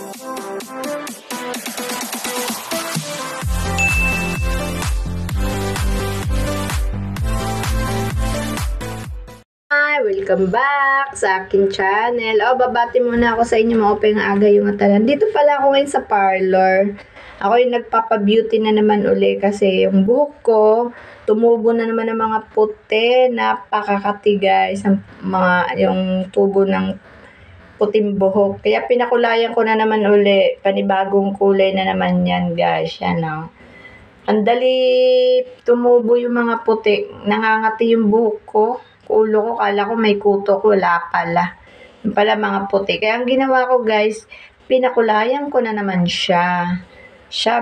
Hi! Welcome back sa aking channel. Babati muna ako sa inyo mga openg aga yung atalan. Dito pala ako ngayon sa parlor. Ako yung nagpapa-beauty na naman uli kasi yung buhok ko, tumubo na naman ng mga puti. Napakakati guys, yung tubo ng puting buhok. Kaya pinakulayan ko na naman uli. Panibagong kulay na naman yan guys. Yan o. Ang dali tumubo yung mga puti. Nangangati yung buhok ko. Ulo ko, kala ko may kuto ko, wala pala. Yung pala mga puti. Kaya ang ginawa ko guys, pinakulayan ko na naman siya.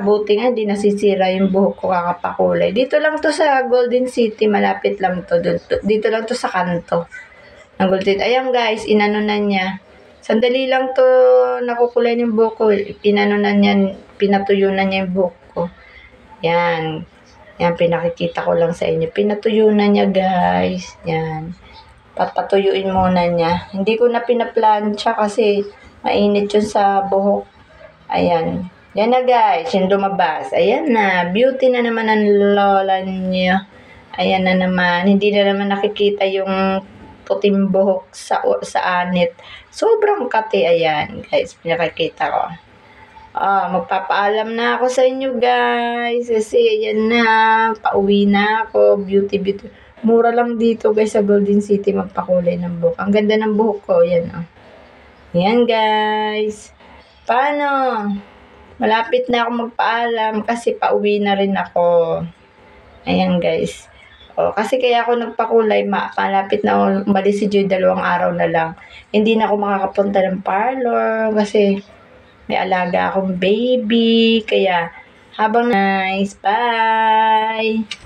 Buti nga, hindi nasisira yung buhok ko kakapakulay. Dito lang to sa Golden City, malapit lang to. Dito lang to sa kanto. Ng Golden. Ayan guys, inano na niya. Sandali lang to nakukulay yung buhok ko. Pinano na niya, pinatuyo na niya yung buhok ko. Yan. Yan, pinakikita ko lang sa inyo. Pinatuyo na niya, guys. Yan. Papatuyuin muna niya. Hindi ko na pinaplansya kasi mainit yun sa buhok. Ayan. Yan na, guys. Yung lumabas. Ayan na. Beauty na naman ang lola niya. Ayan na naman. Hindi na naman nakikita yung puting buhok sa anit. Sobrang kati. Ayan, guys. Pinakikita ko. Magpapaalam na ako sa inyo guys kasi ayan na, pauwi na ako, beauty. Mura lang dito guys sa Golden City magpakulay ng buhok. Ang ganda ng buhok ko, yan Ayan guys. Paano? Malapit na ako magpaalam kasi pauwi na rin ako. Ayan guys. Kasi kaya ako nagpakulay, malapit na ako umalis si Joy, 2 araw na lang. Hindi na ako makakapunta ng parlor kasi may alaga akong baby. Kaya, habang nice. Bye!